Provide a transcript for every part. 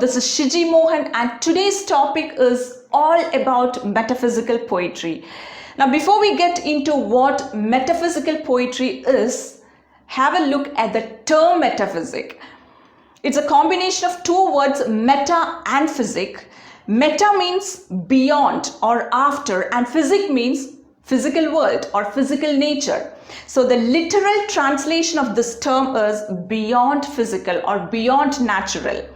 This is Shiji Mohan, and today's topic is all about metaphysical poetry. Now, before we get into what metaphysical poetry is, have a look at the term metaphysic. It's a combination of two words, meta and physic. Meta means beyond or after, and physic means physical world or physical nature. So the literal translation of this term is beyond physical or beyond natural.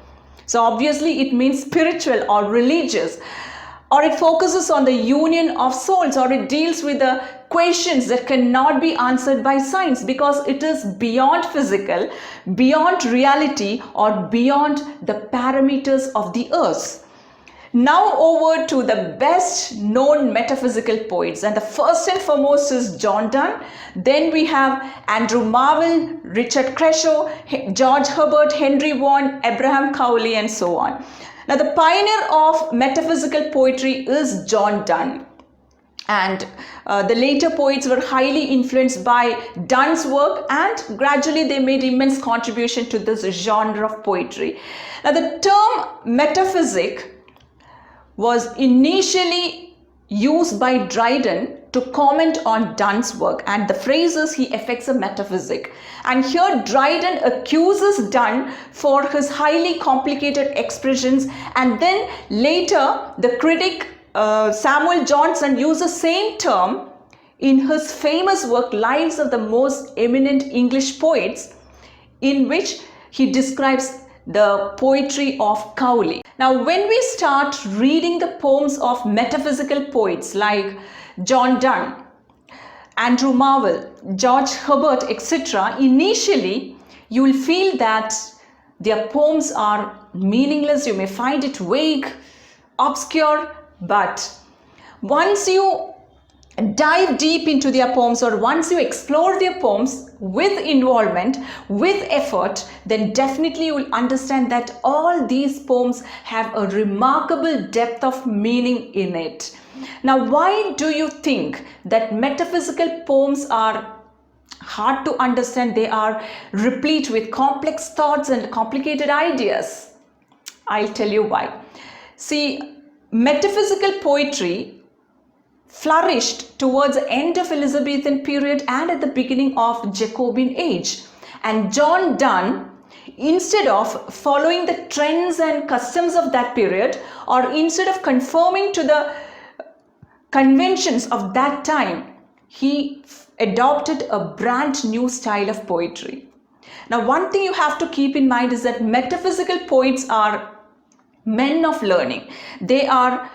So obviously it means spiritual or religious, or it focuses on the union of souls, or it deals with the questions that cannot be answered by science because it is beyond physical, beyond reality, or beyond the parameters of the earth. Now over to the best known metaphysical poets, and the first and foremost is John Donne. Then we have Andrew Marvell, Richard Crashaw, George Herbert, Henry Vaughan, Abraham Cowley, and so on. Now the pioneer of metaphysical poetry is John Donne, and the later poets were highly influenced by Donne's work, and gradually they made immense contribution to this genre of poetry. Now the term metaphysic was initially used by Dryden to comment on Donne's work, and the phrase is he affects a metaphysic. And here Dryden accuses Donne for his highly complicated expressions, and then later the critic Samuel Johnson used the same term in his famous work Lives of the Most Eminent English Poets, in which he describes the poetry of Cowley. Now, when we start reading the poems of metaphysical poets like John Donne, Andrew Marvell, George Herbert, etc., initially you will feel that their poems are meaningless. You may find it vague, obscure, but once you dive deep into their poems, or once you explore their poems with involvement, with effort, then definitely you will understand that all these poems have a remarkable depth of meaning in it. Now, why do you think that metaphysical poems are hard to understand? They are replete with complex thoughts and complicated ideas. I'll tell you why. See, metaphysical poetry flourished towards the end of Elizabethan period and at the beginning of Jacobean age. And John Donne, instead of following the trends and customs of that period, or instead of conforming to the conventions of that time, he adopted a brand new style of poetry. Now, one thing you have to keep in mind is that metaphysical poets are men of learning. They are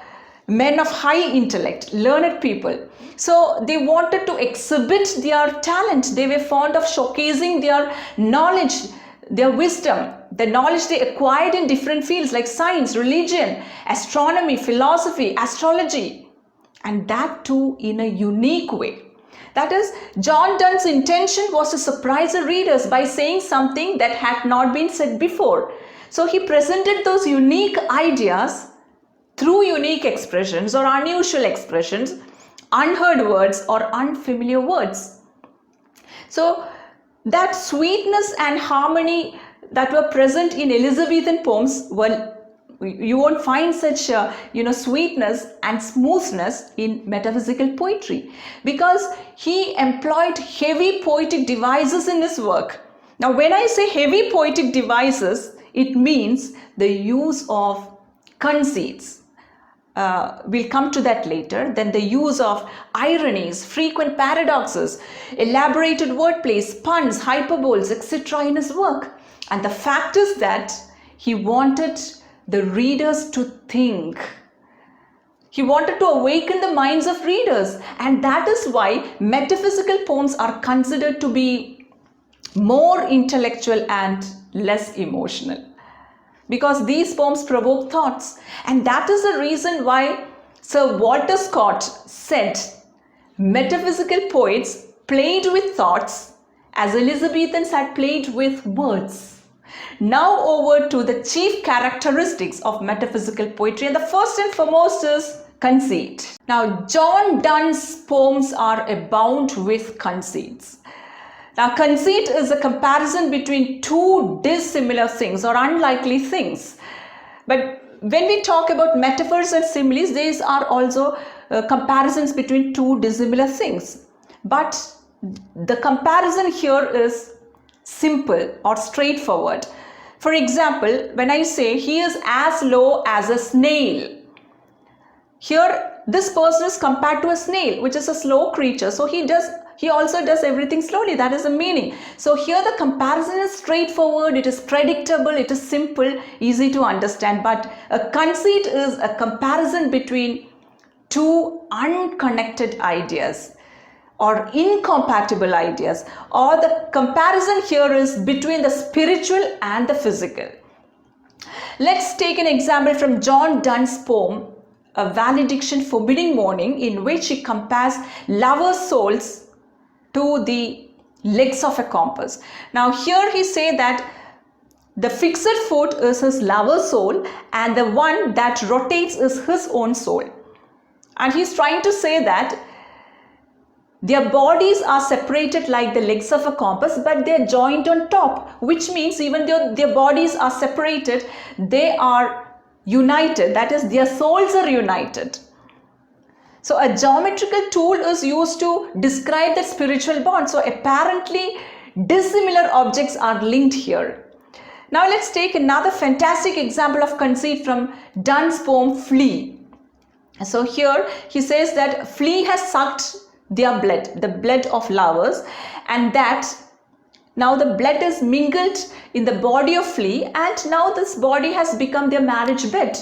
men of high intellect, learned people. So they wanted to exhibit their talent. They were fond of showcasing their knowledge, their wisdom, the knowledge they acquired in different fields like science, religion, astronomy, philosophy, astrology, and that too in a unique way. That is, John Donne's intention was to surprise the readers by saying something that had not been said before. So he presented those unique ideas through unique expressions or unusual expressions, unheard words or unfamiliar words. So that sweetness and harmony that were present in Elizabethan poems, well, you won't find such sweetness and smoothness in metaphysical poetry, because he employed heavy poetic devices in his work. Now, when I say heavy poetic devices, it means the use of conceits. We'll come to that later. Then the use of ironies, frequent paradoxes, elaborated wordplays, puns, hyperboles, etc. in his work. And the fact is that he wanted the readers to think. He wanted to awaken the minds of readers, and that is why metaphysical poems are considered to be more intellectual and less emotional, because these poems provoke thoughts. And that is the reason why Sir Walter Scott said metaphysical poets played with thoughts as Elizabethans had played with words. Now over to the chief characteristics of metaphysical poetry, and the first and foremost is conceit. Now, John Donne's poems are abound with conceits. Now, conceit is a comparison between two dissimilar things or unlikely things. But when we talk about metaphors and similes, these are also comparisons between two dissimilar things. But the comparison here is simple or straightforward. For example, when I say he is as low as a snail, here this person is compared to a snail, which is a slow creature. So he also does everything slowly. That is the meaning. So here the comparison is straightforward, it is predictable, it is simple, easy to understand. But a conceit is a comparison between two unconnected ideas or incompatible ideas, or the comparison here is between the spiritual and the physical. Let's take an example from John Donne's poem, A Valediction Forbidding Morning, in which he compares lovers' souls to the legs of a compass. Now here he say that the fixed foot is his lover's soul and the one that rotates is his own soul. And he's trying to say that their bodies are separated like the legs of a compass, but they're joined on top, which means even though their bodies are separated, they are united. That is, their souls are united. So a geometrical tool is used to describe the spiritual bond. So apparently dissimilar objects are linked here. Now let's take another fantastic example of conceit from Donne's poem Flea. So here he says that flea has sucked their blood, the blood of lovers, and that now the blood is mingled in the body of flea, and now this body has become their marriage bed.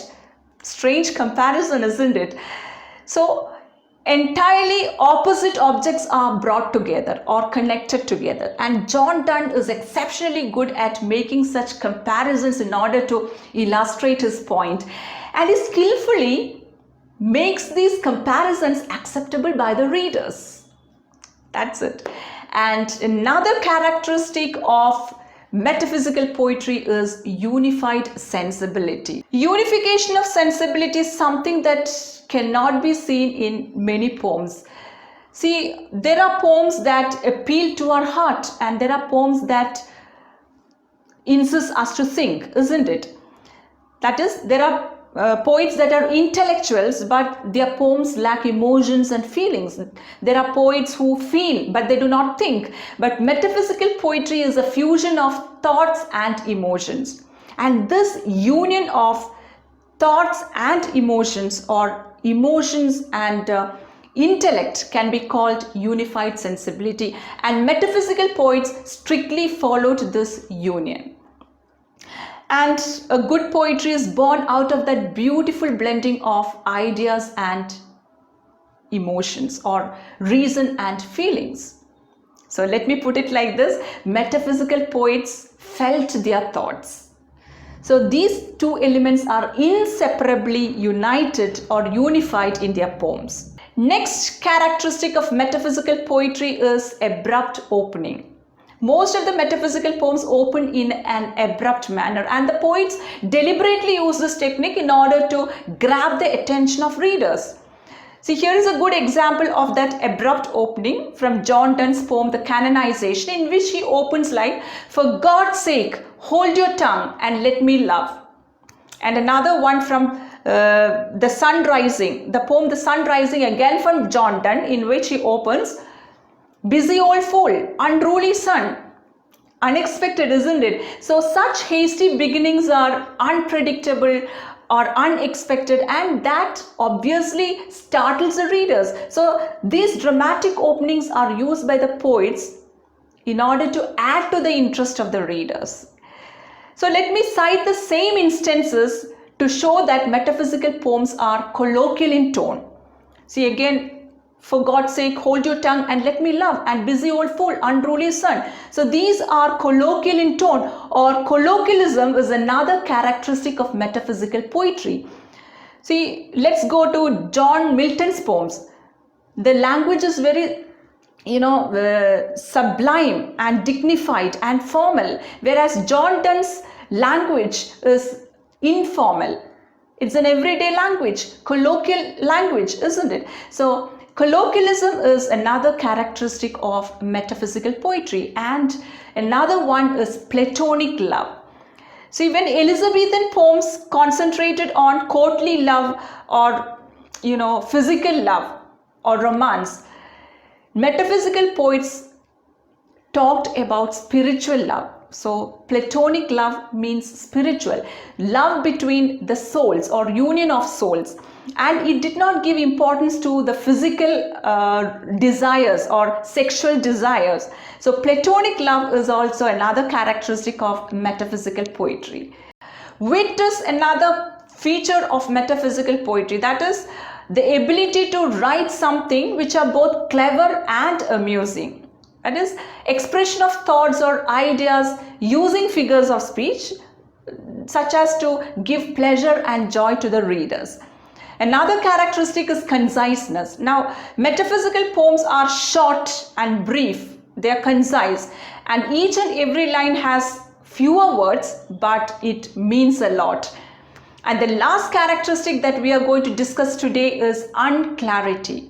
Strange comparison, isn't it? So entirely opposite objects are brought together or connected together, and John Donne is exceptionally good at making such comparisons in order to illustrate his point, and he skillfully makes these comparisons acceptable by the readers. That's it. And another characteristic of metaphysical poetry is unified sensibility. Unification of sensibility is something that cannot be seen in many poems. See, there are poems that appeal to our heart, and there are poems that insist us to think, isn't it? That is, there are poets that are intellectuals, but their poems lack emotions and feelings. There are poets who feel, but they do not think. But metaphysical poetry is a fusion of thoughts and emotions. And this union of thoughts and emotions, or emotions and intellect, can be called unified sensibility. And metaphysical poets strictly followed this union. And a good poetry is born out of that beautiful blending of ideas and emotions, or reason and feelings. So let me put it like this: metaphysical poets felt their thoughts. So these two elements are inseparably united or unified in their poems. Next characteristic of metaphysical poetry is abrupt opening. Most of the metaphysical poems open in an abrupt manner, and the poets deliberately use this technique in order to grab the attention of readers. See, here is a good example of that abrupt opening from John Donne's poem The Canonization, in which he opens like, "For God's sake, hold your tongue and let me love." And another one from The Sun Rising, the poem The Sun Rising, again from John Donne, in which he opens, "Busy old fool, unruly son." Unexpected, isn't it? So such hasty beginnings are unpredictable or unexpected, and that obviously startles the readers. So these dramatic openings are used by the poets in order to add to the interest of the readers. So let me cite the same instances to show that metaphysical poems are colloquial in tone. See again, "For God's sake, hold your tongue and let me love," and "Busy old fool, unruly son." So these are colloquial in tone, or colloquialism is another characteristic of metaphysical poetry. See, let's go to John Milton's poems. The language is very, sublime and dignified and formal, whereas John Donne's language is informal. It's an everyday language, colloquial language, isn't it? So colloquialism is another characteristic of metaphysical poetry, and another one is Platonic love. See, when Elizabethan poems concentrated on courtly love or, physical love or romance, metaphysical poets talked about spiritual love. So Platonic love means spiritual love between the souls or union of souls, and it did not give importance to the physical desires or sexual desires. So Platonic love is also another characteristic of metaphysical poetry. Wit is another feature of metaphysical poetry, that is the ability to write something which are both clever and amusing. That is expression of thoughts or ideas using figures of speech such as to give pleasure and joy to the readers. Another characteristic is conciseness. Now, metaphysical poems are short and brief. They are concise, and each and every line has fewer words, but it means a lot. And the last characteristic that we are going to discuss today is unclarity.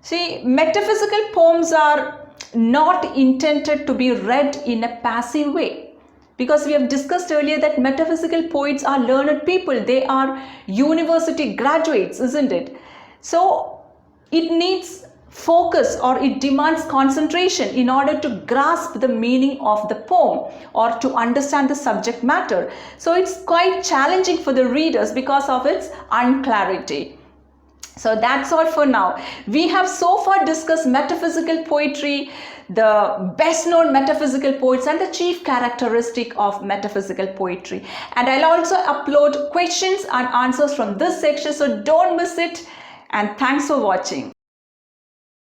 See, metaphysical poems are not intended to be read in a passive way, because we have discussed earlier that metaphysical poets are learned people. They are university graduates, isn't it? So it needs focus, or it demands concentration in order to grasp the meaning of the poem or to understand the subject matter. So it's quite challenging for the readers because of its unclarity. So that's all for now. We have so far discussed metaphysical poetry, the best known metaphysical poets, and the chief characteristic of metaphysical poetry. And I'll also upload questions and answers from this section, so don't miss it. And thanks for watching.